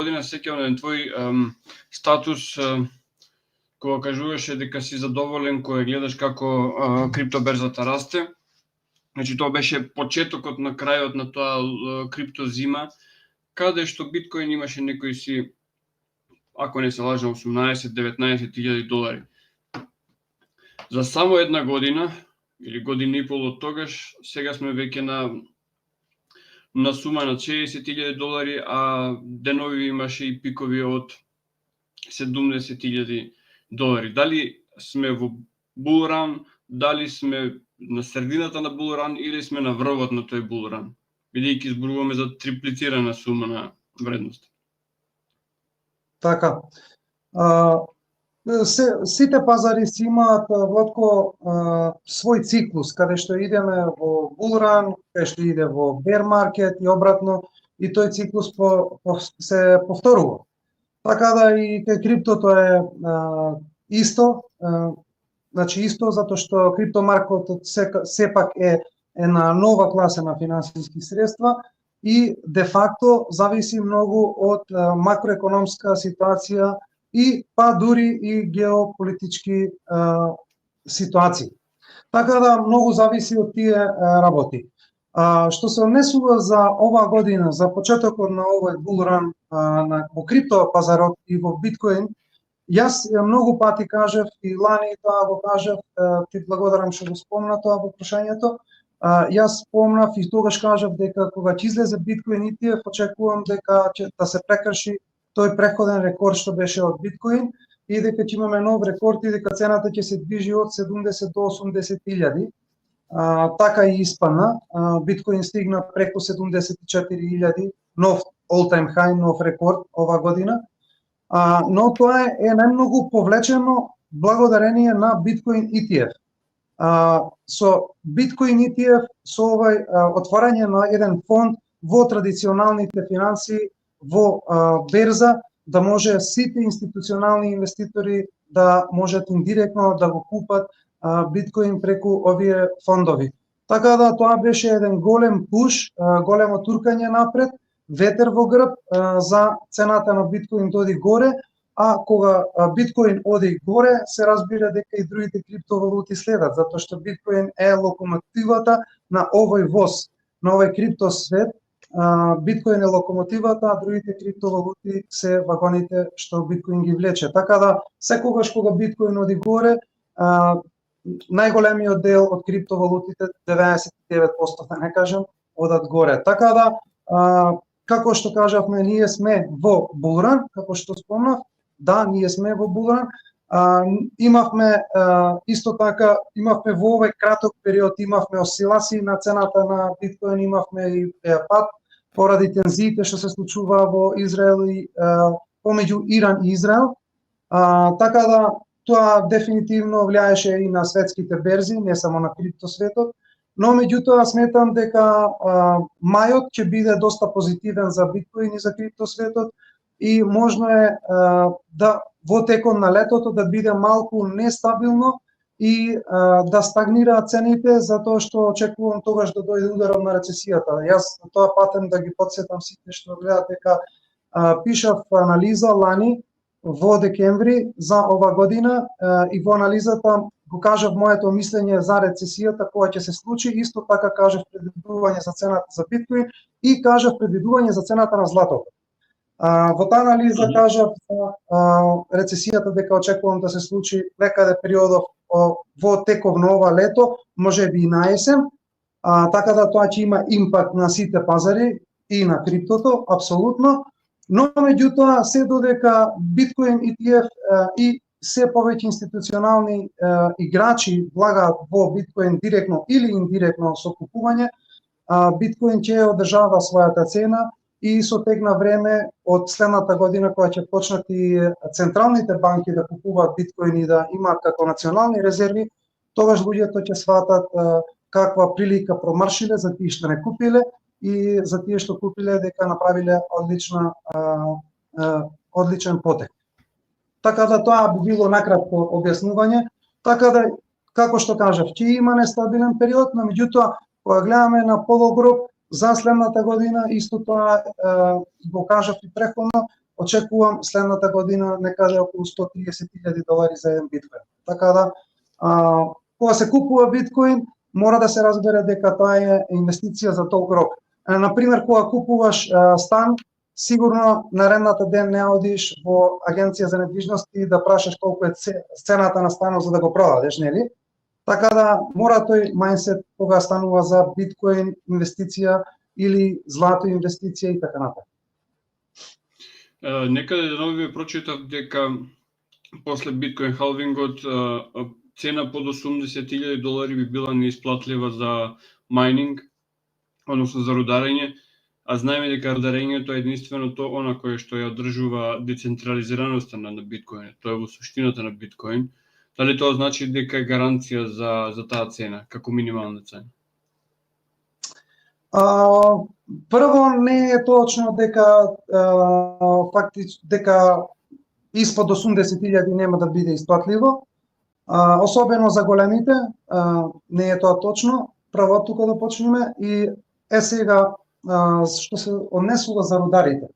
година сеќавам на твој статус кога кажуваше дека си задоволен кога гледаш како криптоберзата расте. Значи тоа беше почетокот на крајот на тоа криптозима, каде што биткоин имаше некои си, ако не се лажам, 18-19 илјади долари. За само една година или година и пол од тогаш, сега сме веќе на сума на 60.000 долари, а денови имаше и пикови од 70.000 долари. Дали сме во булран, дали сме на средината на булран или сме на врвот на тој булран, бидејќи зборуваме за триплицирана сума на вредност. Така. Сите пазари си имаат Владко свој циклус, каде што идеме во булран, каде што иде во бер маркет и обратно, и тој циклус се повторува. Така да и кај криптото е исто, значи исто затоа што криптомаркетот сепак е една нова класа на финансиски средства и де факто зависи многу од макроекономска ситуација и па дури и геополитички ситуации. Така да многу зависи од тие работи. Што се однесува за оваа година, за почетокот на овој булран во крипто пазарот и во биткоин, јас многу пати кажав и лани тоа го кажав, ти благодарам што го спомна тоа во прашањето. Јас спомнав и тогаш кажав дека кога ќе излезе биткоин ETF, очекувам дека ќе да се прекрши тој преходен рекорд што беше од биткоин и дека ќе имаме нов рекорд и дека цената ќе се движи од 70 до 80 илјади. Така и испадна. Биткоин стигна преку 74.000, нов all-time high, нов рекорд ова година. Но тоа е најмногу повлечено благодарение на биткоин ETF. Со биткоин ETF, со овој отворање на еден фонд во традиционалните финанси, во берза, да може сите институционални инвеститори да можат индиректно да го купат биткоин преку овие фондови. Така да тоа беше еден голем пуш, големо туркање напред, ветер во грб за цената на биткоин да оди горе, а кога биткоин оди горе, се разбира дека и другите криптовалути следат, затоа што биткоин е локомотивата на овој воз, на овој криптосвет. Биткоин е локомотивата, а другите криптовалути се вагоните што биткоин ги влече. Така да секогаш кога биткоин оди горе, најголемиот дел од криптовалутите, 99% да не кажам, одат горе. Така да, како што кажавме, ние сме во булран, како што спомнав, да, ние сме во булран. Имавме исто така, имавме во овој краток период, имавме осцилации на цената на биткоин, имавме и пат поради тензиите што се случува во Израел и помеѓу Иран и Израел. Така да тоа дефинитивно влијаеше и на светските берзи, не само на криптосветот, но меѓутоа сметам дека мајот ќе биде доста позитивен за биткоин и за криптосветот и можно е да во текот на летото да биде малку нестабилно и да стагнираат цените, затоа што очекувам тогаш да дојде ударот на рецесијата. Јас тоа патем да ги потсетам сите што гледат дека пишав анализа лани во декември за ова година и во анализата го кажав моето мислење за рецесијата која ќе се случи, исто така кажав предвидување за цената за биткоин и кажав предвидување за цената на златото. Во таа анализа кажав за рецесијата дека очекувам да се случи некаде периодов во теков на ова лето, можеби и на есен, така да тоа ќе има импакт на сите пазари и на криптото, апсолутно, но меѓутоа се додека биткоин ETF и се повеќе институционални играчи влагаат во биткоин директно или индиректно со купување, биткоин ќе одржава својата цена и со тек на време од следната година кога ќе почнат и централните банки да купуваат биткоин и да имаат како национални резерви, тогаш луѓето ќе сватат каква прилика промаршиле за тие што не купиле и за тие што купиле дека направиле одличен потек. Така да тоа би било накратко објаснување. Така да, како што кажав, ќе има нестабилен период, но меѓутоа кога гледаме на пологроб за следната година, исто тоа го кажав и преходно, очекувам следната година некаде околу $130,000 за еден биткоин. Така да, кога се купува биткоин, мора да се разбере дека тоа е инвестиција за долг рок. Например, кога купуваш стан, сигурно наредната ден не одиш во агенција за недвижности да прашаш колку е цената на станот за да го продадеш, нели? Така да мора тој мајндсет кога станува за биткоин инвестиција или злато инвестиција и така натаму. Некаде денови прочитав дека после биткоин халвингот цена под $80,000 би била неисплатлива за майнинг, односно за рударење, а знаеме дека рударењето е единственото она кое што ја одржува децентрализираноста на биткоин. Тоа е во суштината на биткоин. Дали тоа значи дека е гаранција за таа цена, како минимална цена? Прво, не е точно дека дека испод 80,000 нема да биде исплатливо, особено за големите, не е тоа точно. Прво тука да почнеме и сега што се однесува за рударите.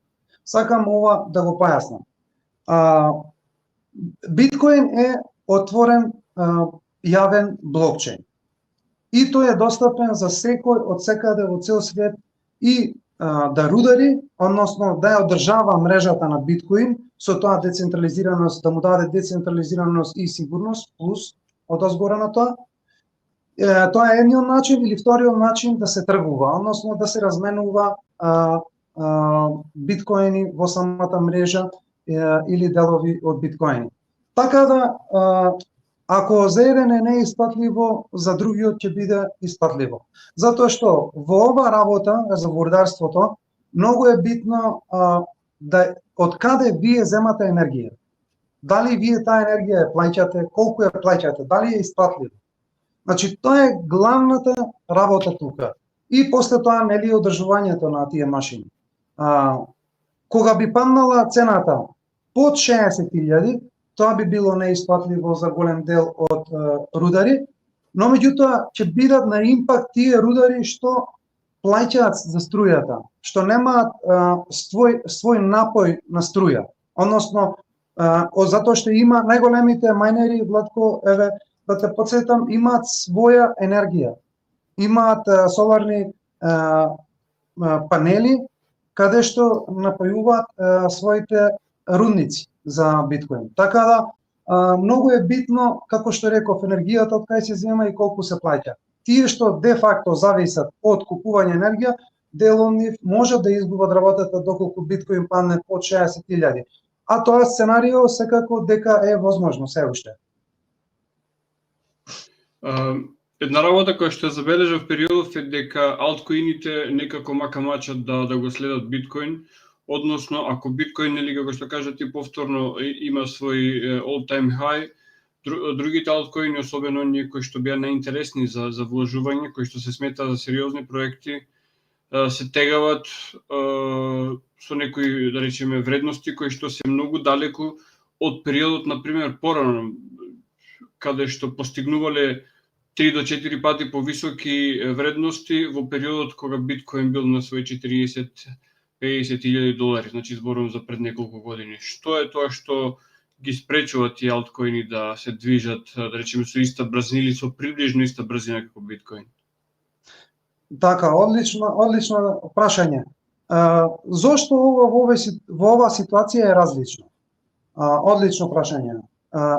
Сакам ова да го појаснам. Биткоин е отворен јавен блокчейн. И тој е достапен за секој од секаде во цел свет и да рудари, односно да ја одржава мрежата на биткоин со тоа децентрализираност, да му даде децентрализираност и сигурност, плюс одозгора на тоа. Тоа е едниот начин, или вториот начин да се тргува, односно да се разменува биткоини во самата мрежа или делови од биткоини. Така да, ако за еден е неисплатливо, за другиот ќе биде исплатливо. Затоа што во ова работа за рударството многу е битно да од каде вие земате енергија. Дали вие таа енергија ја плаќате, колку ја плаќате, дали е исплатливо. Значи тоа е главната работа тука. И после тоа нели одржувањето на тие машини. Кога би паднала цената под 60,000, тоа би било неисплатливо за голем дел од рудари, но меѓутоа ќе бидат на импакт тие рудари што плаќаат за струјата, што немаат свој напој на струја. Односно, затоа што има најголемите мајнери, Владко, еве, да те подсетам, имаат своја енергија. Имаат соларни панели, каде што напојуваат своите рудници за биткоин. Така да, многу е битно, како што реков, енергијата од кај се зема и колку се плаќа. Тие што де факто зависат од купување енергија, дел од нив може да изгубат работата доколку биткоин падне под 60,000. А тоа сценарио секако дека е возможно се уште. Една работа која што ја забележав периодов е дека алткоините некако макамачат да го следат биткоин, односно ако биткоин, нели како што кажа ти, повторно има свој all-time high, другите алткоини, особено оние кои што беа најинтересни за вложување, кои што се смета за сериозни проекти, се тегават со некои, да речеме, вредности кои што се многу далеку од периодот, например, порано, каде што постигнувале 3 до 4 пати повисоки вредности во периодот кога биткоин бил на свој 40-50 $50,000, значи зборувам за пред неколку години. Што е тоа што ги спречува тие алткоини да се движат, да речеме, со иста брзина или со приближно иста брзина како биткоин? Така, одлично прашање. Зошто во оваа ситуација е различно? Одлично прашање.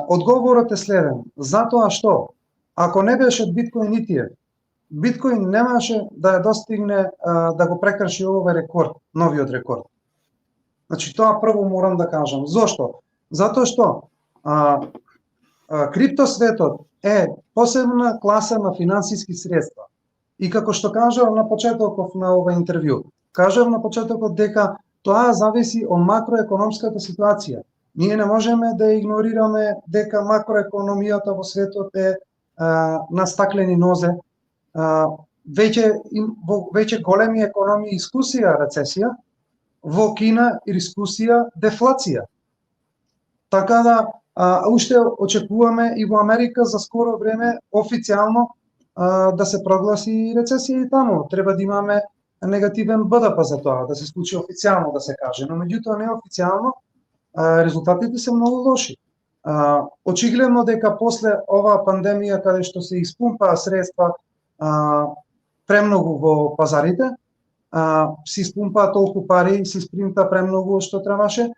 Одговорот е следен. Затоа што ако не беше биткоин и тие, биткоин немаше да ја достигне, да го прекрши овој рекорд, новиот рекорд. Значи тоа прво морам да кажам. Зошто? Затоа што криптосветот е посебна класа на финансиски средства. И како што кажав на почетокот на ова интервју, кажав на почетокот дека тоа зависи од макроекономската ситуација. Ние не можеме да игнорираме дека макроекономијата во светот е на стаклени нозе. Веќе големи економии искусија рецесија, во Кина искусија дефлација. Така да, уште очекуваме и во Америка за скоро време официјално да се прогласи рецесија и таму. Треба да имаме негативен БДП за тоа, да се случи официјално да се каже, но меѓутоа неофицијално резултатите се многу лоши. Очигледно дека после оваа пандемија каде што се испумпаа средства премногу во пазарите, се испумпаа толку пари, се испримта премногу што требаше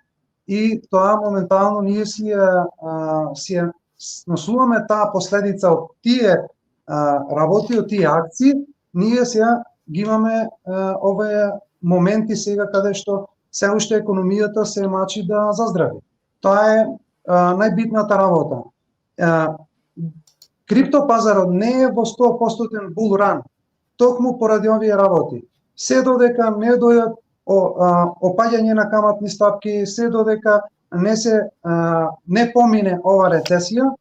и тоа моментално ние си сносуваме таа последица од тие работи, од тие акции, ние сега ги имаме овие моменти сега каде што се уште економијата се мачи да заздрави. Тоа е најбитната работа. Криптопазарот не е во 100% bull run, токму поради овие работи. Се додека не дојдат опаѓање на каматни стапки, се додека не помине ова рецесија,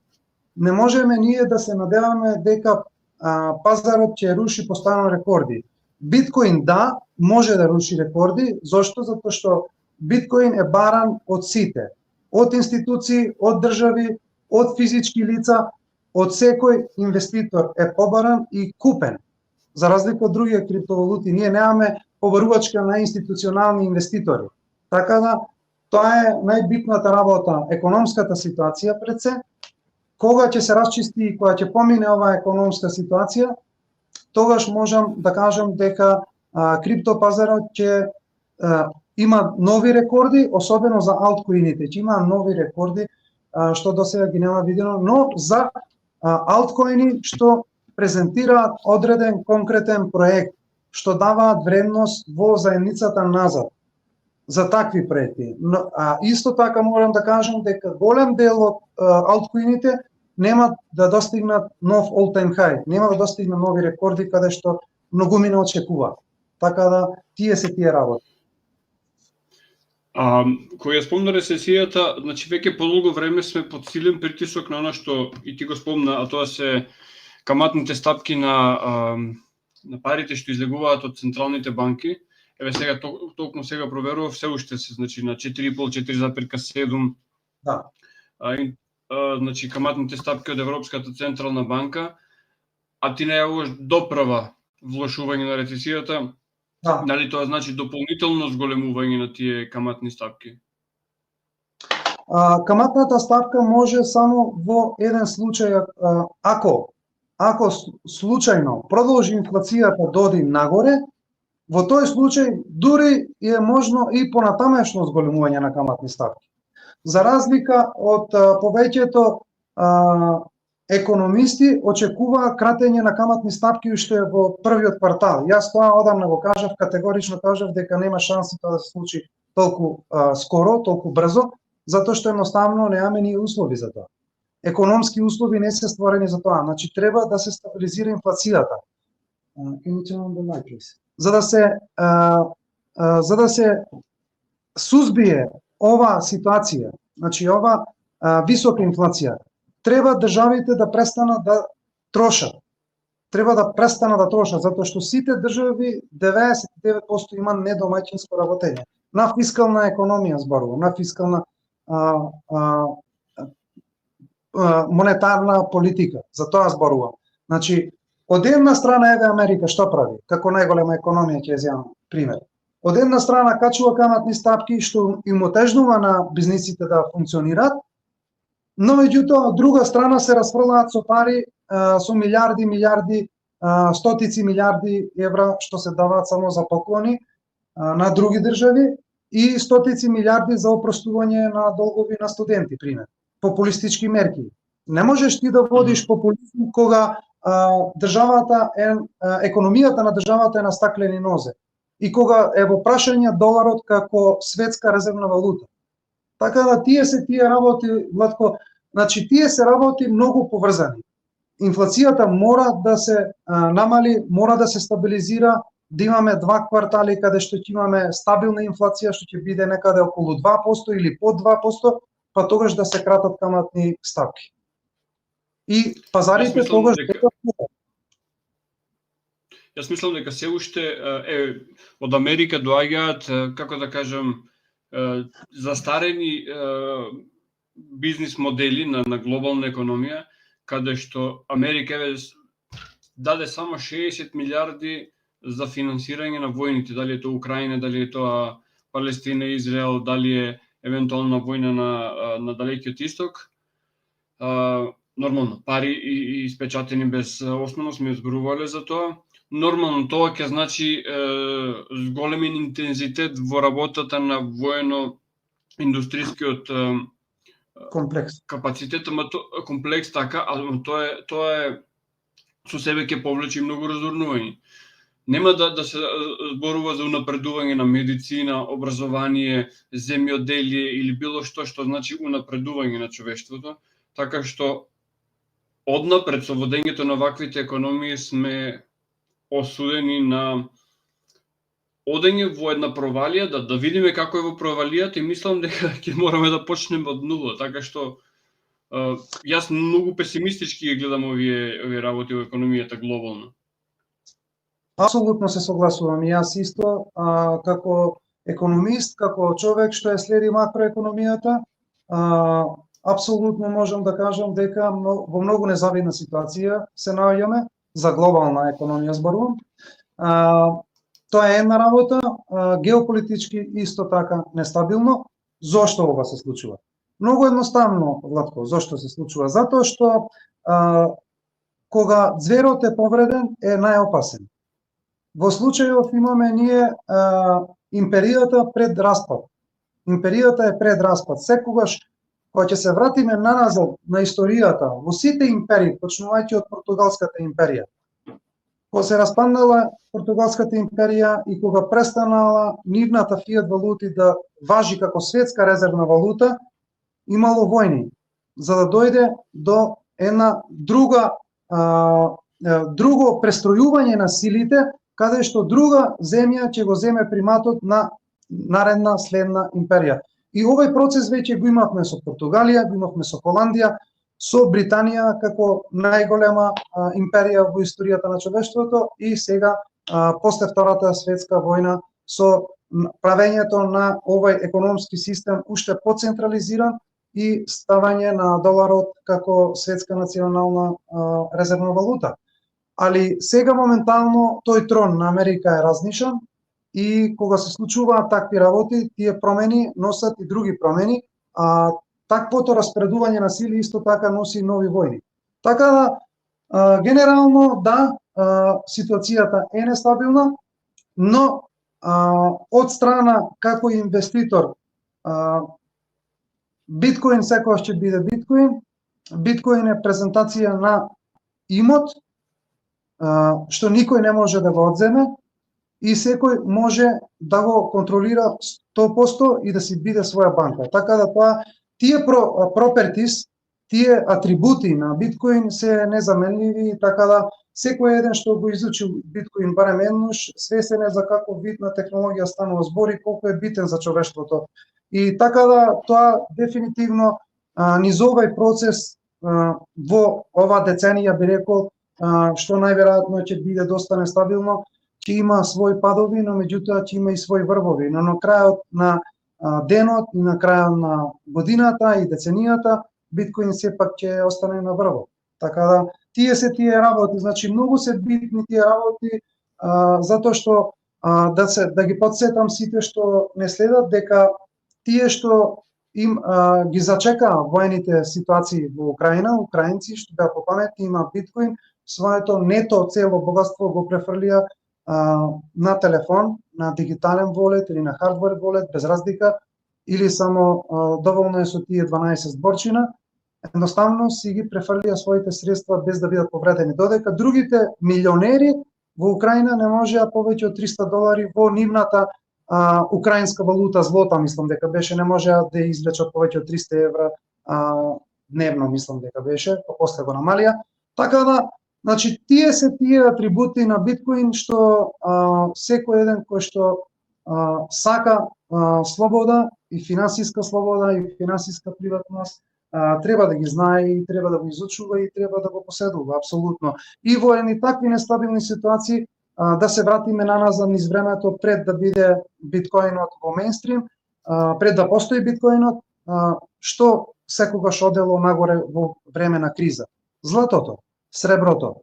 не можеме ние да се надеваме дека пазарот ќе руши постојано рекорди. Биткоин да, може да руши рекорди, зошто? Затоа што биткоин е баран од сите, од институции, од држави, од физички лица, од секој инвеститор е побаран и купен. За разлика од другите криптовалути, ние немаме побарувачка на институционални инвеститори. Така да, тоа е најбитната работа, економската ситуација пред се. Кога ќе се расчисти и кога ќе помине оваа економска ситуација, тогаш можам да кажам дека криптопазарот ќе има нови рекорди, особено за алткоините, ќе има нови рекорди што до сега ги нема видено, но за алткоини што презентираат одреден конкретен проект, што даваат вредност во заедницата назад за такви проекти. Но, исто така морам да кажам дека голем дел од алткоините нема да достигнат нов all-time high, нема да достигнат нови рекорди каде што многумина очекува. Така да, тие се тие работи. Кога ја спомна рецесијата, значи веќе подолго време сме под силен притисок на она што и ти го спомна, а тоа се каматните стапки на парите што излегуваат од централните банки. Еве сега токму сега проверував, се уште се значи на 4,5-4,7. Да. Значи каматните стапки од Европската централна банка, а ти најавуваш доправа влошување на рецесијата. Да. Дали тоа значи дополнително зголемување на тие каматни стапки? Каматната стапка може само во еден случај, ако случајно продолжи инфлацијата да оди нагоре, во тој случај дури е можно и понатамешно зголемување на каматни стапки. За разлика од повеќето економисти очекува кратење на каматни стапки уште во првиот квартал. Јас тоа одамна го кажав, категорично кажав дека нема шанси тоа да се случи толку скоро, толку брзо, затоа што едноставно немаме ни услови за тоа. Економски услови не се створени за тоа. Значи треба да се стабилизира инфлацијата. За да се сузбие ова ситуација, значи ова висока инфлација, треба државите да престанат да трошат. Треба да престанат да трошат, затоа што сите држави 99% има недомаќинско работење. На фискална економија зборувам, на фискална монетарна политика. За тоа зборувам. Значи, од една страна еве Америка што прави? Како најголема економија ќе земам пример. Од една страна качува каматни стапки што им отежнува на бизнисите да функционираат, но меѓутоа од друга страна се расфрлаат со пари, со милиарди, стотици милиарди евра што се даваат само за поклони на други држави и стотици милиарди за опростување на долгови на студенти, пример. Популистички мерки. Не можеш ти да водиш популизм кога државата економијата на државата е на стаклени нозе и кога е во прашање доларот како светска резервна валута. Така да тие работи, Владко, значи тие се работи многу поврзани. Инфлацијата мора да се намали, мора да се стабилизира, да имаме 2 квартали каде што ќе имаме стабилна инфлација што ќе биде некаде околу 2% или под 2%, па тогаш да се кратат каматни ставки. И пазарите тогаш Јас мислам дека се уште од Америка доаѓаат, како да кажам, застарени бизнис модели на глобална економија, каде што Америка даде само 60 милиарди за финансирање на војните, дали е тоа Украина, дали е тоа Палестина, Израел, дали е евентуална војна на далекиот исток. Нормално, пари и испечатени без основно сме зборувале за тоа. Нормално тоа ќе значи големен интензитет во работата на воено-индустрискиот комплекс. Капацитет, комплекс така, ама тоа е со себе ќе повлече многу разурнување. Нема да се зборува за унапредување на медицина, образование, земјоделие или било што значи унапредување на човештвото, така што однапред со водењето на ваквите економии сме осудени на одење во една провалија, да видиме како е во провалијата и мислам дека ќе мораме да почнеме од нула, така што јас многу песимистички ги гледам овие работи во економијата глобално. Апсолутно се согласувам и јас исто, како економист, како човек што ја следи макроекономијата, апсолутно можам да кажам дека во многу незавидна ситуација се наоѓаме, за глобална економија зборувам. Тоа е една работа, геополитички исто така нестабилно. Зошто ова се случува? Многу едноставно, Владко, зошто се случува? Затоа што кога зверот е повреден е најопасен. Во случајов имаме ние империјата пред распад. Империјата е пред распад. Секогаш кога ќе се вратиме наназад на историјата, во сите империи, почнувајќи од Португалската империја, кога се распаднала Португалската империја и кога престанала нивната фиат валути да важи како светска резервна валута, имало војни, за да дојде до една друго престројување на силите, каде што друга земја ќе го земе приматот на наредна следна империја. И овој процес веќе го имавме со Португалија, го имавме со Холандија, со Британија како најголема империја во историјата на човештвото и сега после Втората светска војна со правењето на овој економски систем уште поцентрализиран и ставање на доларот како светска национална резервна валута. Али сега моментално тој трон на Америка е разнишан и кога се случуваат такви работи, тие промени носат и други промени, таквото распредување на сили исто така носи нови војни. Така да, генерално да, ситуацијата е нестабилна, но од страна како инвеститор, биткоин секогаш ќе биде биткоин. Биткоин е презентација на имот, што никој не може да го одземе и секој може да го контролира 100% и да си биде своја банка. Така да тие пропертис, тие атрибути на биткоин се незаменливи, така да секој еден што го изучил биткоин барем еднаш, свесен е за каков вид на технологија станува збор и колку е битен за човештвото. И така да тоа дефинитивно низ овој процес во ова деценија би рекол, што најверојатно ќе биде доста нестабилно, ќе има своји падови, но меѓутоа ќе има и своји врвови. Но на крајот на денот и на крајот на годината и деценијата, биткоин сепак ќе остане на врвот. Така да тие работи, значи многу се битни тие работи, затоа што да ги подсетам сите што не следат дека тие што им ги зачека воените ситуации во Украина, украинци што беа попаметни, има биткоин, своето нето цело богатство го префрлија на телефон, на дигитален волет или на хардвер волет, без разлика, или само доволно е со тие 12 зборчина, едноставно си ги префрлија своите средства без да бидат повредени. Додека другите милионери во Украина не можеа повеќе од $300 во нивната украинска валута, злота, мислам дека беше, не можеа да извлечат повеќе од 300 евра дневно, мислам дека беше, после го намалија. Така да, значи, тие атрибути на биткоин што секој еден кој што сака слобода и финансиска слобода и финансиска приватност треба да ги знае и треба да го изучува и треба да го поседува, апсолутно. И во едни такви нестабилни ситуации да се вратиме наназад низ времето пред да биде биткоинот во мејнстрим, пред да постои биткоинот, што секогаш одело нагоре во време на криза. Златото, среброто,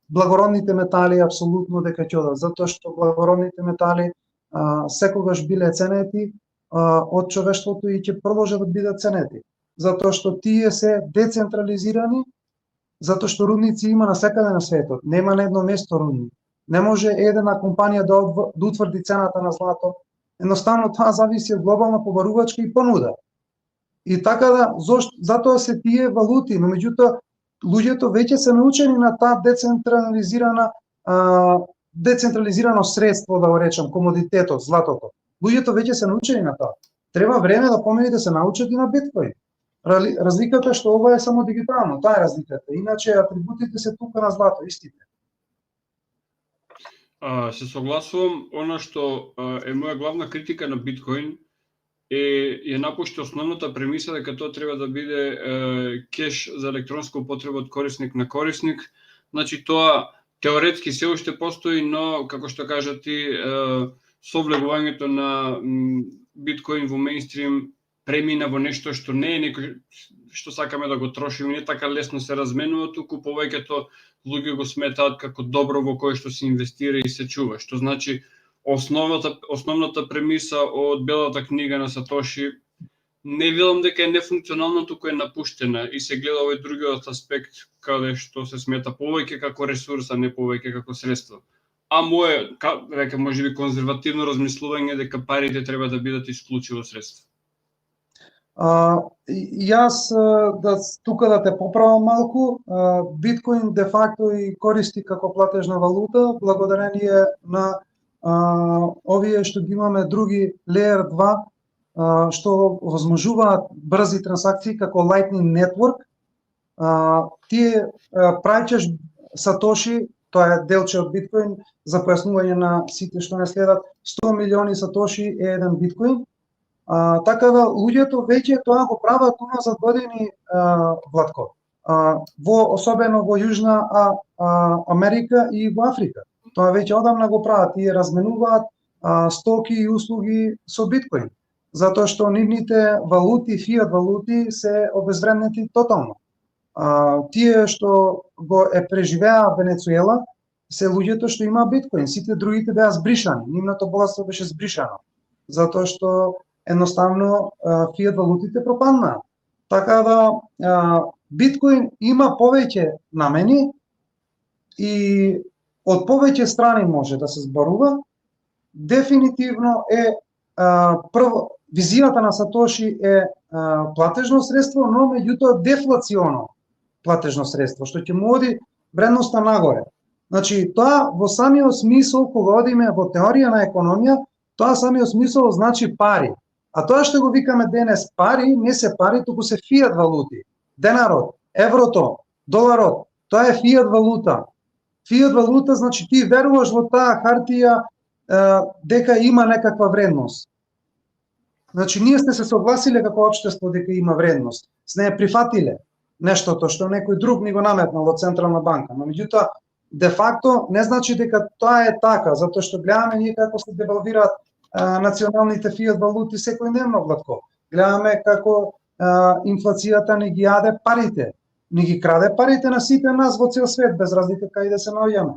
Благородните метали апсолутно дека ќе одат, затоа што благородните метали секогаш биле ценети од човештвото и ќе продолжат да бидат ценети, затоа што тие се децентрализирани, затоа што рудници има насекаде на светот, нема на едно место рудник. Не може една компанија да утврди цената на злато, едноставно тоа зависи од глобална побарувачка и понуда. И така да, затоа се тие валути, но меѓутоа луѓето веќе се научени на таа децентрализирано средство, да го речам, комодитетот, златото. Луѓето веќе се научени на тоа. Треба време да помени да се научат и на биткоин. Разликата е што ова е само дигитално, таа е разликата. Иначе атрибутите се тука на злато, истите. Се согласувам, она што е моја главна критика на биткоин е напушти основната премиса дека тоа треба да биде кеш за електронска употреба од корисник на корисник. Значи тоа теоретски се уште постои, но како што кажа ти, со влегувањето на биткоин во мејнстрим премина во нешто што не е некој што сакаме да го трошиме, не така лесно се разменува, туку повеќето луѓе го сметаат како добро во кое што се инвестира и се чува, што значи основната премиса од белата книга на Сатоши не велам дека е нефункционална, туку е напуштена и се гледа овој другиот аспект каде што се смета повеќе како ресурс, а не повеќе како средство. А мое, веќе можеби конзервативно размислување дека парите треба да бидат исклучиво средство. Јас тука да те поправам малку, биткоин де факто и користи како платежна валута благодарение на овие што ги имаме други Layer 2 што возможуваат брзи трансакции како Lightning Network. Тие праќаш Сатоши, тоа е делче од биткоин, за појаснување на сите што не следат, 100 милиони Сатоши е еден биткоин. Така да луѓето веќе тоа го прават уназад години, Владко, особено во Јужна Америка и во Африка. Тоа веќе одамна го прават и разменуваат стоки и услуги со биткоин, затоа што нивните валути, фиат валути се обезвреднети тотално. Тие што го преживеа Венецуела се луѓето што има биткоин, сите другите беа збришани, нивното богатство беше збришано, затоа што едноставно фиат валутите пропаднаа. Така да биткоин има повеќе намени и од повеќе страни може да се зборува. Дефинитивно е прво визијата на Сатоши е платежно средство, но меѓутоа дефлационо платежно средство, што ќе му оди вредноста нагоре. Значи, тоа во самиот смисол, кога одиме во теорија на економија, тоа самиот смисол значи пари. А тоа што го викаме денес пари, не се пари, туку се фиат валути. Денарот, еврото, доларот, тоа е фиат валута. Фиат валута значи ти веруваш во таа хартија дека има некаква вредност. Значи ние сте се согласиле како општество дека има вредност. Сме ја прифатиле нештото што некој друг ни го наметнал од Централна банка, но меѓутоа де факто не значи дека тоа е така, затоа што гледаме ние како се девалвираат националните фиат валути секојдневно, Владко. Гледаме како инфлацијата не ги јаде парите, не ги краде парите на сите нас во цел свет, без разлика кај да се наоѓаме.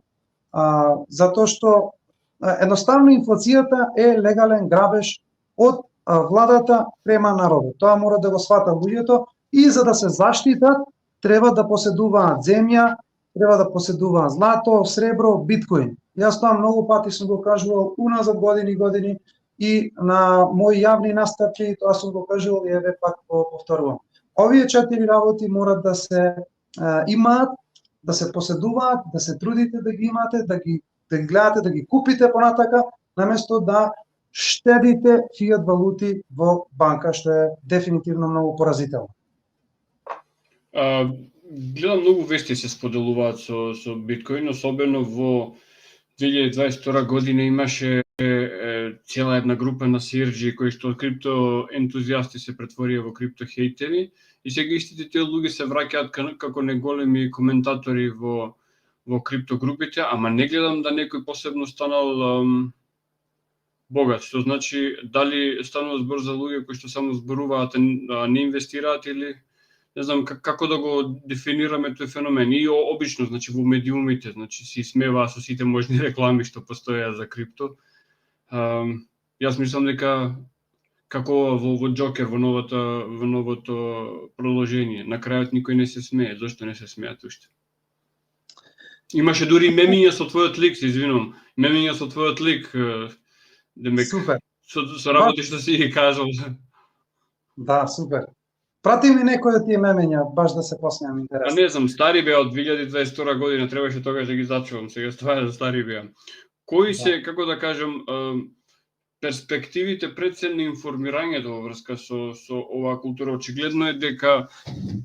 Затоа што едноставно инфлацијата е легален грабеж од владата према народот. Тоа мора да го свата луѓето и за да се заштитат треба да поседуваат земја, треба да поседуваат злато, сребро, биткоин. Јас тоа многу пати сум го кажувал уназад години и на мои јавни настапи, тоа сум го кажувал и еве пак го повторувам. Овие 4 работи морат да се имаат, да се поседуваат, да се трудите да ги имате, да ги гледате, да ги купите понатака, наместо да штедите фиат валути во банка, што е дефинитивно многу поразително. Гледам многу вести се споделуваат со биткоин, особено во 2022 година имаше цела една група на сирџи кои што крипто ентузијасти се претворија во крипто хейтери и сега истите тие луѓе се враќаат како неголеми коментатори во крипто групите, ама не гледам да некој посебно станал богат, што значи дали станува збор за луѓе кои што само зборуваат, не инвестираат или не знам како да го дефинираме тој феномен. И обично, значи во медиумите, значи се смева со сите можни реклами што постојат за крипто. Јас мислам дека како во Джокер, во новото продолжение, на крајот никој не се смее. Зошто не се смеат уште? Имаше дури мемиња со твојот лик, се извинувам. Мемиња со твојот лик, демек, Супер. со работи што си ги кажал. Да, супер. Прати ми некој од тие мемења, баш да се посмеам, интересно. Не знам, стари беа од 2022 година, требаше тогаш да ги зачувам, сега стваја за стари беа. Кои се, како да кажам, перспективите пред се на информирањето во врска со оваа култура? Очигледно е дека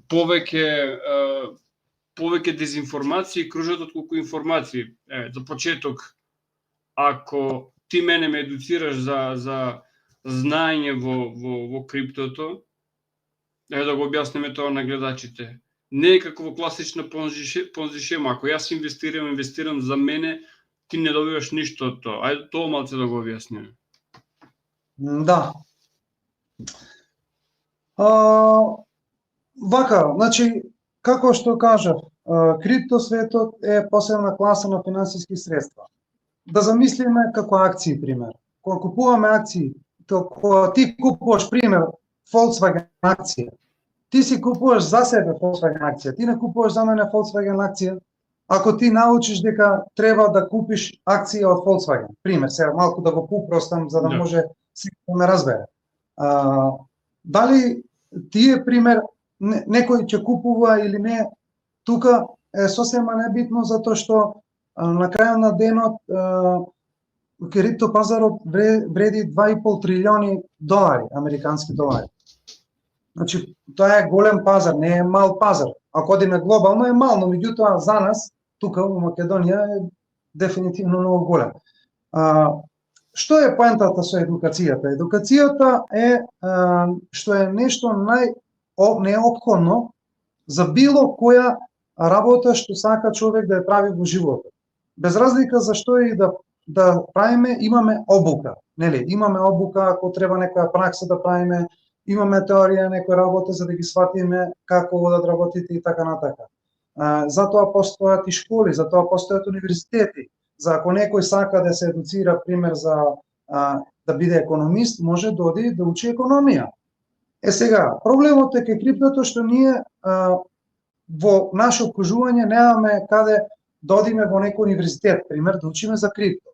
повеќе дезинформации кружат отколку информации. За почеток, ако ти мене ме едуцираш за знаење во криптото, да го објасниме тоа на гледачите. Не е како во класична понзи шема. Ако јас инвестирам за мене, ти не добиваш ништо од тоа. Ајде тоа малце да го објасниме. Да. Вака, значи, како што кажав, криптосветот е посебна класа на финансиски средства. Да замислиме како акции, пример. Кога купуваме акции, кога ти купуваш, пример, Volkswagen акција, ти си купуваш за себе Volkswagen акција, ти не купуваш за мене Volkswagen акција, ако ти научиш дека треба да купиш акција од Volkswagen. Пример, сега малку да го попростам за да може секој да ме разбере. Дали тие, пример, некој ќе купува или не, тука е сосема небитно, затоа што на крајот на денот криптопазарот вреди 2,5 трилиони долари, американски долари. Значи, тоа е голем пазар, не е мал пазар. Ако одиме глобално е мал, но меѓутоа за нас, тука во Македонија, е дефинитивно многу голем. Што е поентата со едукацијата? Едукацијата е што е нешто неопходно за било која работа што сака човек да ја прави во животот. Без разлика за што и да правиме, имаме обука, нели? Имаме обука ако треба некоја пракса да правиме, имаме теорија некоја работа за да ги сватиме како да работите и така натака. Затоа постојат и школи, затоа постојат универзитети. За ако некој сака да се едуцира, пример, за да биде економист, може да оди да учи економија. Сега, проблемот е кај криптото што ние во наше окружување немаме каде да одиме во некој универзитет, пример, да учиме за крипто.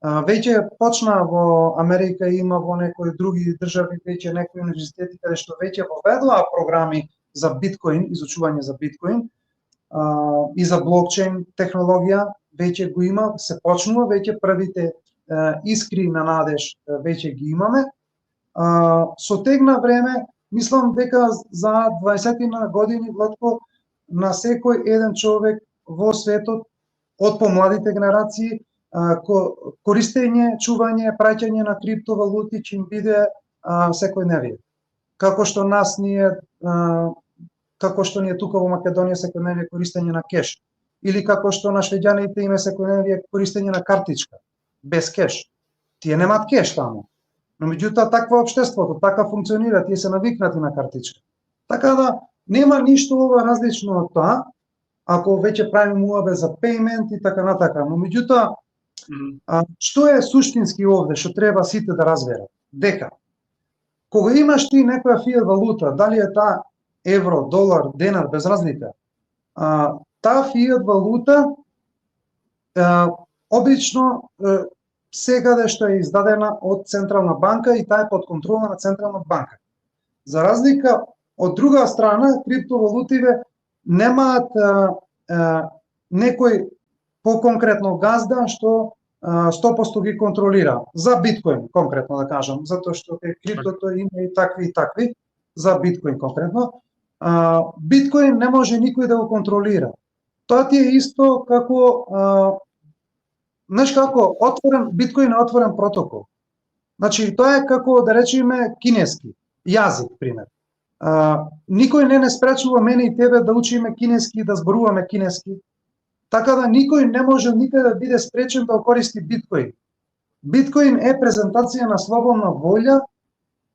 Веќе почна во Америка, има во некои други држави веќе некои универзитети каде што веќе воведоа програми за биткоин, изучување за биткоин и за блокчейн технологија, веќе го има, се почнува, веќе првите искри на надеж веќе ги имаме. Со тек на време, мислам дека за 20 години, Владко, на секој еден човек во светот од помладите генерации користење, чување, праќање на криптовалути ќе им биде секојдневие. Како што ние тука во Македонија секојдневие користење на кеш, или како што на швеѓаните име секојдневие користење на картичка без кеш. Тие немаат кеш таму. Но меѓутоа такво општеството, така функционира, тие се навикнати на картичка. Така да нема ништо ова различно од тоа, ако веќе правиме муабе за payment и така натака. Но меѓутоа, што е суштински овде, што треба сите да разберат? Дека, кога имаш ти некоја фиат валута, дали е таа евро, долар, денар, без разлика, таа фиат валута обично секаде што е издадена од Централна банка и таа е под контрола на Централна банка. За разлика од друга страна, криптовалутиве немаат некој по-конкретно газда што 100% ги контролира. За биткоин конкретно да кажам, затоа што кај криптото има и такви, за биткоин конкретно. Биткоин не може никој да го контролира. Тоа ти е исто како како биткоин е отворен протокол. Значи тоа е како да речеме кинески јазик, пример. Никој не спречува мене и тебе да учиме кинески, да зборуваме кинески. Така да никој не може никаде да биде спречен да користи биткоин. Биткоин е презентација на слободна волја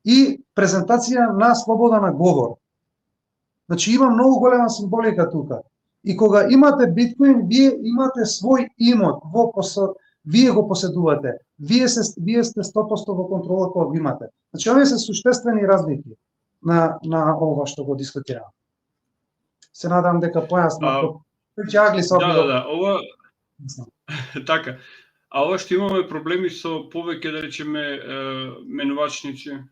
и презентација на слобода на говор. Значи има многу голема символика тука. И кога имате биткоин, вие имате свој имот вие го поседувате. Вие сте 100% во контрола кога го имате. Значи овие се суштествени разлики на ова што го дискутираме. Се надам дека појасно. Да, ова така. А ова што имаме проблеми со повеќе, да речеме, менувачници.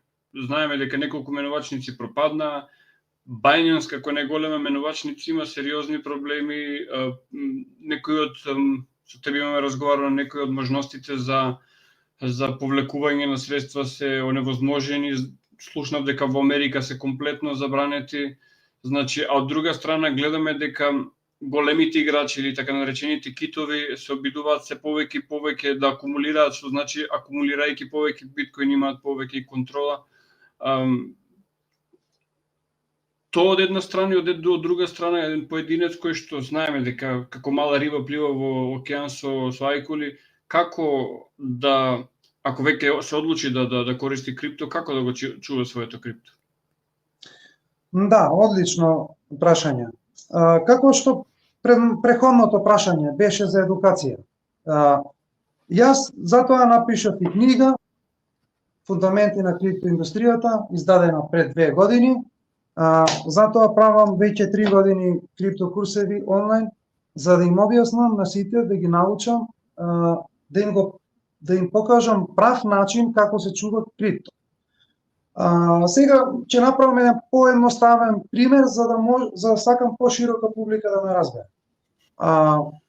Знаеме дека неколку менувачници пропаднаа. Binance, како најголема менувачница, има сериозни проблеми. Некои од, со тебе имаме разговарано, некои од можностите за повлекување на средства се оневозможени. Слушнав дека во Америка се комплетно забранети. Значи, а од друга страна гледаме дека големите играчи или така наречените китови се обидуваат се повеќе и повеќе да акумулираат, што значи акумулирајќи повеќе биткоин имаат повеќе контрола. Тоа од една страна и од друга страна еден поединец кој што знаеме дека како мала риба плива во океан со ајкули, како да, ако веќе се одлучи да користи крипто, како да го чува своето крипто? Да, одлично прашање. Како што преходното прашање беше за едукација. Јас затоа напишав и книга Фундаменти на криптоиндустријата, издадена пред 2 години. Затоа правам веќе 3 години криптокурсеви онлайн, за да им објаснам на сите, да ги научам, да им покажам прав начин како се чува крипто. Сега ќе направам еден поедноставен пример за да сакам поширока публика да ме разбере.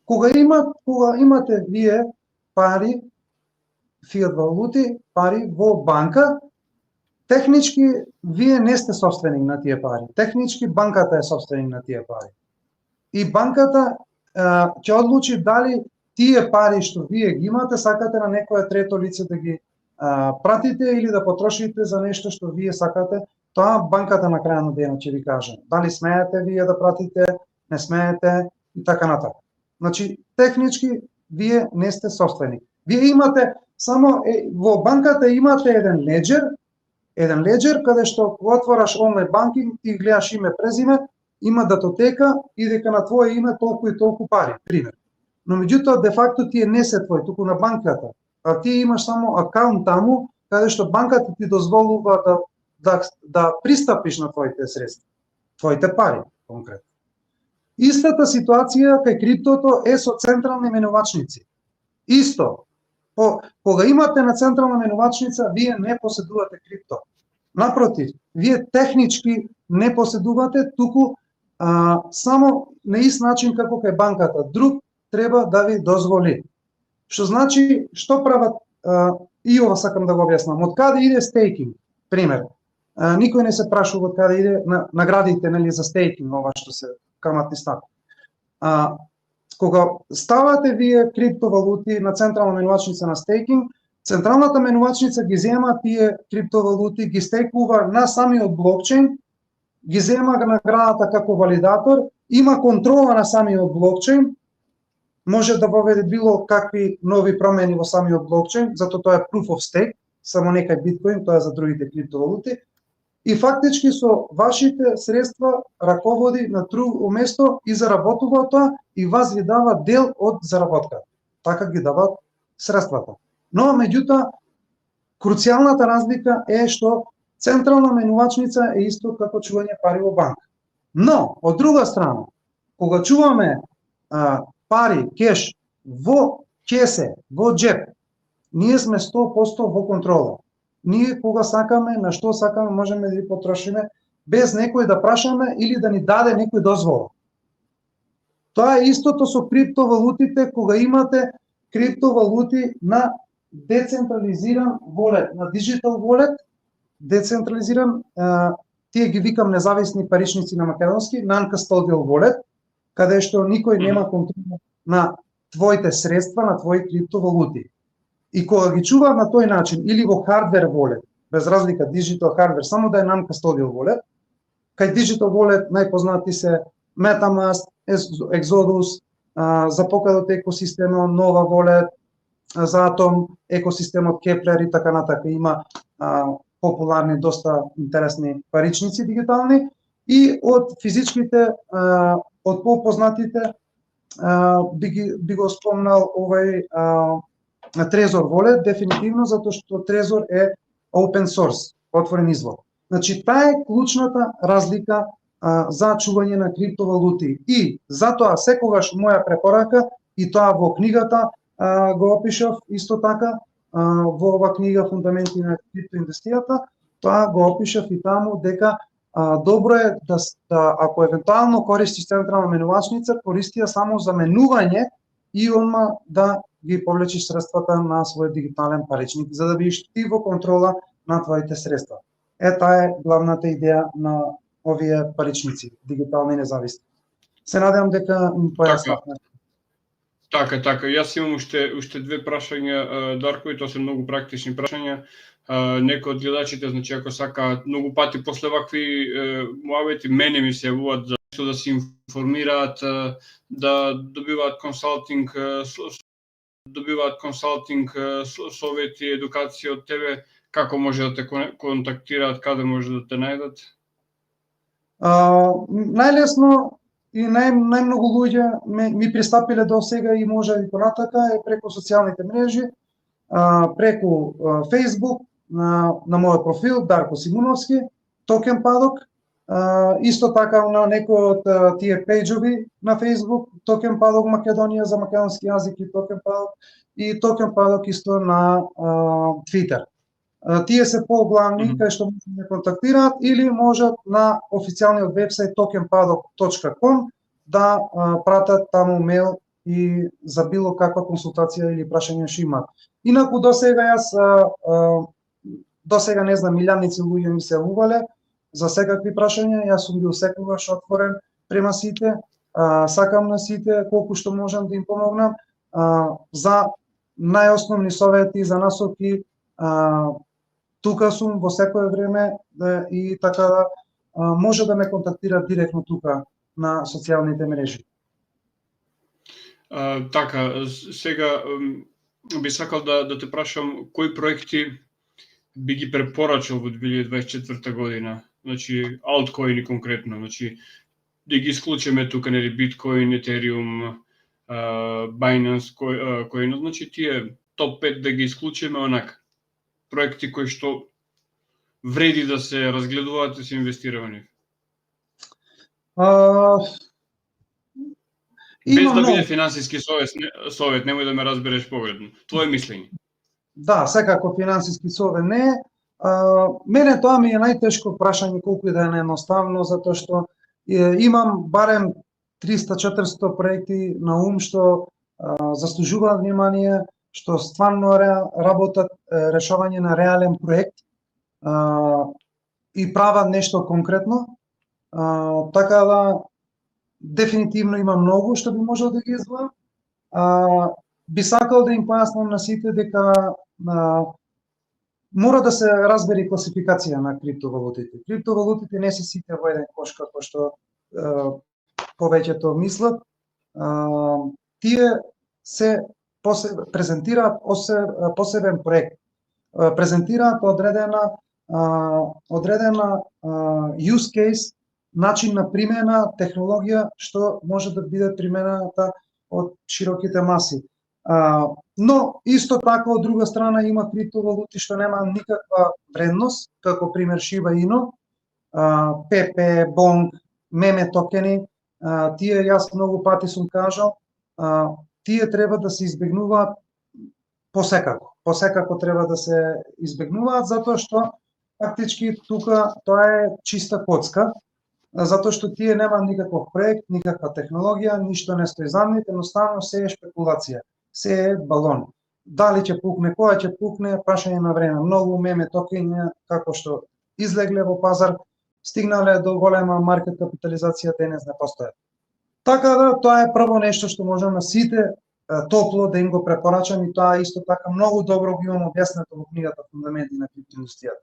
Кога имате вие пари, фиат валути, пари во банка, технички вие не сте собственик на тие пари. Технички банката е собственик на тие пари. И банката ќе одлучи дали тие пари што вие ги имате сакате на некое трето лице да ги пратите или да потрошите за нешто што вие сакате. Тоа банката на крајот на денот ќе ви каже. Дали смеете вие да пратите, не смеете и така натака. Значи, технички вие не сте собственик. Вие имате само во банката имате еден леџер каде што отвораш онлайн банкинг и гледаш име, презиме, има датотека и дека на твое име толку и толку пари, пример. Но меѓутоа де факто тие не се твои, туку на банката. А ти имаш само акаунт таму каде што банката ти дозволува да пристапиш на твоите средства, твоите пари конкретно. Истата ситуација кај криптото е со централни менувачници. Исто. Кога имате на централна менувачница, вие не поседувате крипто. Напротив, вие технички не поседувате, туку само на ист начин како кај банката. Друг треба да ви дозволи. Што значи, што прават, и ова сакам да го објаснам, од каде иде стейкинг, пример. Никој не се прашува од каде иде наградите, нели, за стейкинг, ова што се каматни ставки. Кога ставате вие криптовалути на централна менувачница на стейкинг, централната менувачница ги зема тие криптовалути, ги стейкува на самиот блокчейн, ги зема наградата како валидатор, има контрола на самиот блокчейн, може да воведе било какви нови промени во самиот блокчейн, затоа тоа е proof of stake, само не кај биткоин, тоа е за другите криптовалути. И фактички со вашите средства раководи на друго место и заработува тоа и вас ви дава дел од заработката. Така ги дават средствата. Но меѓутоа круцијалната разлика е што централна менувачница е исто како чување пари во банка. Но од друга страна, кога чуваме пари, кеш во кесе, во джеп, ние сме 100% во контрола. Ние кога сакаме, на што сакаме, можеме да ги потрошиме без некој да прашаме или да ни даде некој дозвола. Тоа е истото со криптовалутите, кога имате криптовалути на децентрализиран wallet, на digital wallet, децентрализиран, тие ги викам независни паричници на македонски, non-custodial wallet, каде што никој нема контрол на твоите средства, на твои криптовалути. И кога ги чува на тој начин, или во hardware wallet, без разлика digital hardware, само да е non-custodial wallet, кај digital wallet најпознати се MetaMask, Exodus, за покадот екосистемот Nova Wallet, за Atom екосистемот Kepler и така натака. Има популарни, доста интересни паричници дигитални. и од физичките, од попознатите, би го спомнал овај Trezor Wallet, дефинитивно, затоа што Trezor е open source, отворен извор. Значи, таа е клучната разлика за чување на криптовалути. И затоа секогаш моја препорака, и тоа во книгата го опишав исто така, во ова книга Фундаменти на криптоиндустријата, тоа го опишав и таму дека добро е да ако евентуално користиш централна менувачница, користи ја само за менување и одма да ги повлечеш средствата на својот дигитален паричник, за да бидеш ти во контрола на твоите средства. Таа е главната идеја на овие паричници, дигитални независни. Се надевам дека им појаснав. Така. Јас имам уште две прашања, Дарко, и тоа се многу практични прашања. Некои од гледачите, значи, ако сакаат многу пати после вакви муавети, мене ми се јавуваат да се информираат, да добиваат консалтинг, совети, едукација од тебе, како може да те контактираат, каде може да те најдат? Најлесно и најмногу луѓе ми пристапиле до сега и може и понатака е преку социјалните мрежи, преку Facebook, на мојот профил Дарко Симуновски, Токен Падок, исто така на некој од тие пејџови на Facebook, Токен Падок Македонија за македонски јазик и Токен Падок, и Токен Падок исто на Twitter. Тие се поглавни кај што може да контактираат или можат на официјалниот вебсајт tokenpadok.com да пратат таму мејл и за било каква консултација или прашање што имаат. Инаку до сега не знам, милијаници луѓе ми се јавувале за секакви прашања, јас сум бил секогаш отворен према сите, сакам на сите колку што можам да им помогнам, за најосновни совети, за насоки, тука сум во секое време и така да може да ме контактира директно тука на социјалните мрежи. Така, сега би сакал да те прашам кои проекти би ги препорачал во 2024 година, значи алткоини конкретно, значи да ги исклучиме тука нели биткоин, етериум, Binance коин, значи тие топ 5 да ги исклучиме онака. Проекти кои што вреди да се разгледуваат и се инвестира во нив. Без да биде финансиски совет, немој да ме разбереш погрешно. Твое мислење. Да, секако финансиски совет не е. Мене тоа ми е најтешко прашање, колку и да е неедноставно, затоа што имам барем 300-400 проекти на ум што заслужуваат внимание, што стварно работат решавање на реален проект и прават нешто конкретно. Така да дефинитивно има многу што би можел да ги издвојам. Би сакал да им појаснам на сите дека мора да се разбери класификација на криптовалутите. Криптовалутите не се сите во еден кош како што повеќето мислат. Тие се презентираат посебен проект. Презентираат одредена use case, начин на примена, технологија што може да биде примената од широките маси. Но исто така од друга страна има криптовалути што нема никаква вредност, како пример Shiba Inu, PP, Bong, меме токени. Тие јас многу пати сум кажал, тие треба да се избегнуваат посекако. Посекако треба да се избегнуваат затоа што фактички тука тоа е чиста коцка, затоа што тие нема никаков проект, никаква технологија, ништо не стои за нив, едноставно се е шпекулација, се е балон. Дали ќе пукне, кога ќе пукне, прашање на време. Многу меме токени како што излегле во пазар, стигнале до голема маркет капитализација, денес не постојат. Така да, тоа е прво нешто што можам на сите топло да им го препорачам и тоа исто така многу добро го имам објаснето во книгата Фундаменти на криптоиндустријата.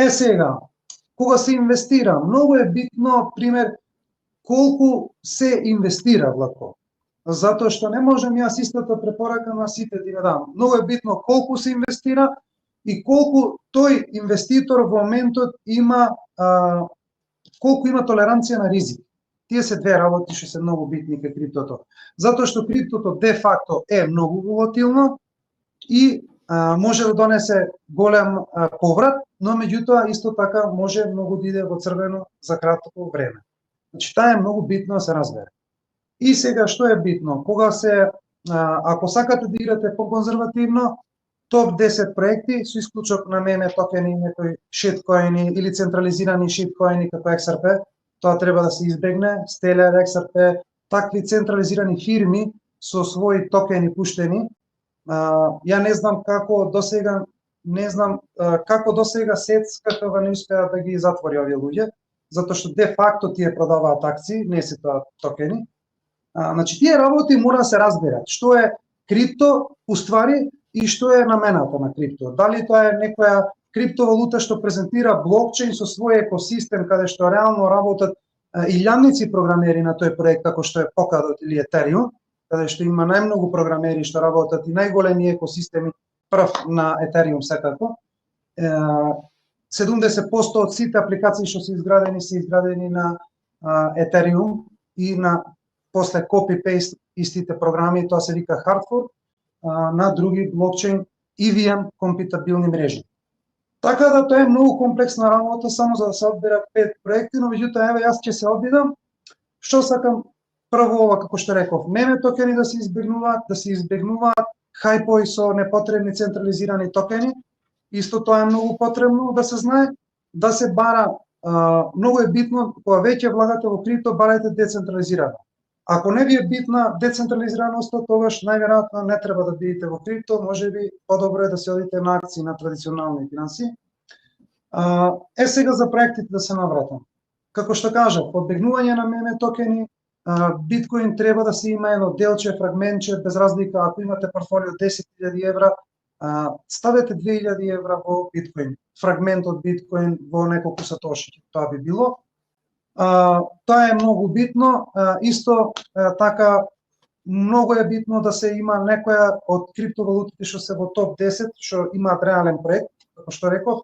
Сега, кога се инвестира, многу е битно, пример, колку се инвестира, Владко. Затоа што не можам јас истата препорака на сите да ја дам. Многу е битно колку се инвестира и колку тој инвеститор во моментот има колку има толеранција на ризик. Тие се две работи што се многу битни кај криптото. Затоа што криптото де факто е многу волатилно и може да донесе голем поврат, но меѓутоа исто така може многу да иде во црвено за кратко време. Значи таа е многу битно да се разбере. И сега што е битно? Кога се ако сакате да играте по-конзервативно, топ 10 проекти со исклучок на меме токени, некои шиткоини или централизирани шиткоини како XRP, тоа треба да се избегне. Stellar, XRP, такви централизирани фирми со своји токени пуштени. Ја не знам како досега СЕЦ каква не успеа да ги затвори овие луѓе, затоа што де факто тие продаваат акции, не се тоа токени. Значи тие работи мора да се разберат. Што е крипто уствари и што е намената на крипто? Дали тоа е некоја криптовалута што презентира блокчейн со свој екосистем каде што реално работат илјадници програмери на тој проект како што е Polkadot или Ethereum, каде што има најмногу програмери што работат и најголеми екосистеми, прв на Ethereum секако. 70% од сите апликации што се изградени на Ethereum и на после copy-paste истите програми, тоа се вика hard fork, на други блокчейн EVM компатибилни мрежи. Така да тоа е многу комплексна работа само за да се одберат 5 проекти, но меѓутоа еве јас ќе се обидам. Што сакам? Прво ова како што реков, меме токени да се избегнуваат хајпови со непотребни централизирани токени. Исто тоа е многу потребно да се знае, да се бара, многу е битно кога веќе влагате во крипто, барајте децентрализирано. Ако не ви е битна децентрализираноста, тогаш најверојатно не треба да бидете во крипто, можеби подобро е да се одите на акции на традиционални финанси. Сега за проектите да се навратам. Како што кажав, одбегнување на меме токени, биткоин треба да се има едно делче, фрагментче, без разлика ако имате портфолио 10.000 евра, ставете 2.000 евра во биткоин, фрагмент од биткоин во неколку сатоши, тоа би било. Тоа е многу битно, исто така многу е битно да се има некоја од криптовалутите што се во топ 10, што имаат реален проект, како што реков.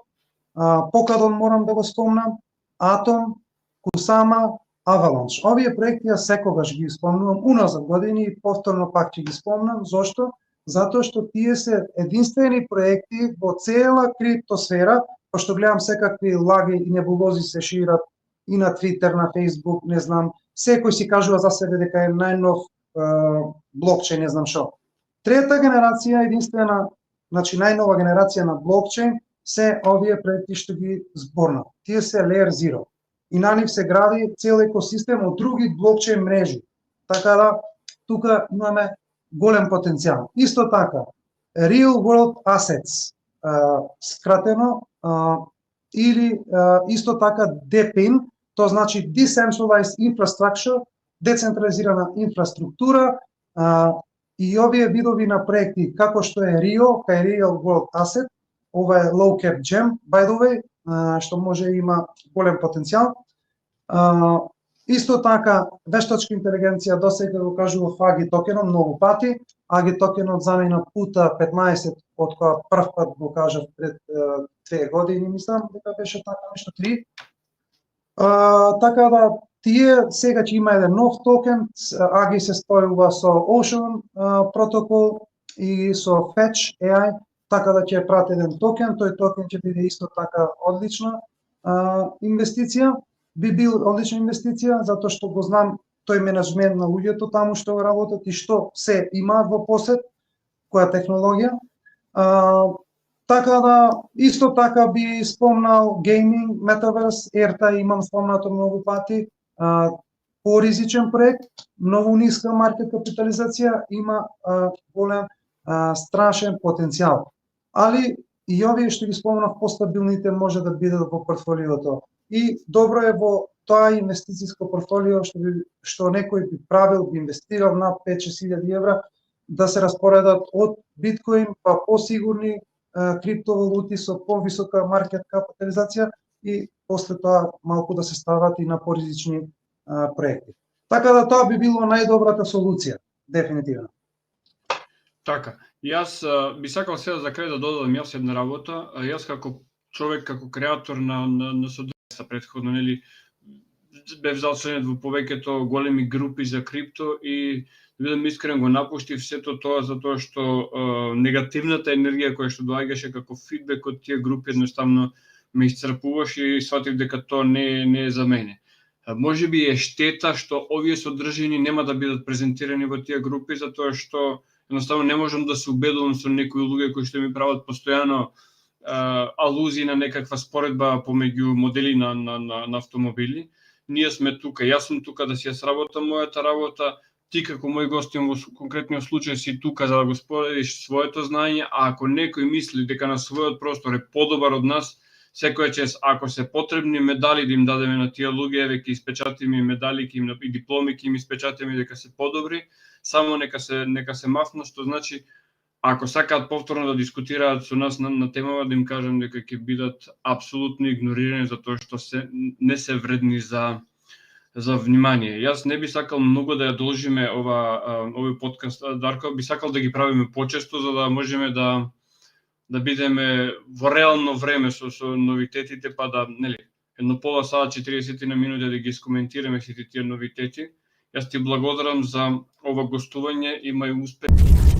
Polkadot морам да го спомнам, Atom, Kusama, Avalanche. Овие проекти ја секогаш ги спомнувам уназад години и повторно пак ќе ги спомнам. Зошто? Затоа што тие се единствени проекти во цела криптосфера, пошто гледам секакви лаги и небулози се шират и на Twitter, на Facebook, не знам, секој си кажува за себе дека е најнов блокчейн, не знам што. Трета генерација, единствена, значи најнова генерација на блокчейн, се овие проекти што ги зборнав. Тие се Layer 0. И на нив се гради цел екосистем од други блокчейн мрежи. Така да, тука имаме голем потенцијал. Исто така, Real World Assets, скратено, или исто така DePIN, тоа значи Decentralized Infrastructure, децентрализирана инфраструктура, и овие видови на проекти, како што е RIO, кај Real World Asset, ова е low cap gem, by the way, што може има голем потенцијал. Исто така, вештачка интелигенција, досега го кажував AGI токенот многу пати, AGI токенот замена пута 15 од која прв пат го кажав пред 2 години, мислам дека беше така нешто 3. Така да, тие сега ќе има еден нов токен, AGI се спојува со Ocean протокол и со Fetch AI, така да ќе прати еден токен, тој токен ќе биде исто така одлична инвестиција, би бил одлична инвестиција, затоа што го знам тој менеджмент на луѓето таму што работат и што се имаат во посед, која технологија. Така да, исто така би спомнал гейминг, метаверс, ерта имам спомнато многу пати, поризичен проект, многу ниска маркет капитализација, има голем страшен потенцијал. Али и овие што ги спомнав постабилните може да бидат во портфолиото. И добро е во тоа инвестицијско портфолио што некој би правил, би инвестирал на 5-6 евра, да се распоредат од биткоин па посигурни криптовалути со повисока маркет капитализација и после тоа малку да се стават и на поризични проекти. Така да тоа би било најдобрата солуција, дефинитивно. Така, јас би сакал сега за крај да додадам јас една работа. Јас како човек, како креатор на претходно, нели, бев залчен во повеќето големи групи за крипто и да бидам искрен го напуштив сето тоа затоа што негативната енергија која што доаѓаше како фидбек од тие групи едноставно ме исцрпуваше и сватив дека тоа не е за мене. Може би е штета што овие содржини нема да бидат презентирани во тие групи затоа што едноставно не можам да се убедувам со некои луѓе кои што ми прават постојано алузии на некаква споредба помеѓу модели на автомобили. Ние сме тука, јас сум тука да си ја сработам мојата работа, ти како мој гостин во конкретниот случај си тука за да го споредиш своето знаење, а ако некој мисли дека на својот простор е подобар од нас, секоја чест, ако се потребни медали да им дадеме на тие луѓе, еве ќе испечатиме медали, и дипломи ќе им испечатиме дека се подобри, само нека се мафнат, што значи ако сакаат повторно да дискутираат со нас на темава, да им кажам дека ќе бидат апсолутно игнорирани затоа што не се вредни за внимание. Јас не би сакал многу да ја должиме овој подкаст, Дарко, би сакал да ги правиме почесто за да можеме да бидеме во реално време со новитетите, па да, нели, едно пола сат 40 на минути да ги искоментираме сите тие новитети. Јас ти благодарам за ова гостување, имај успех.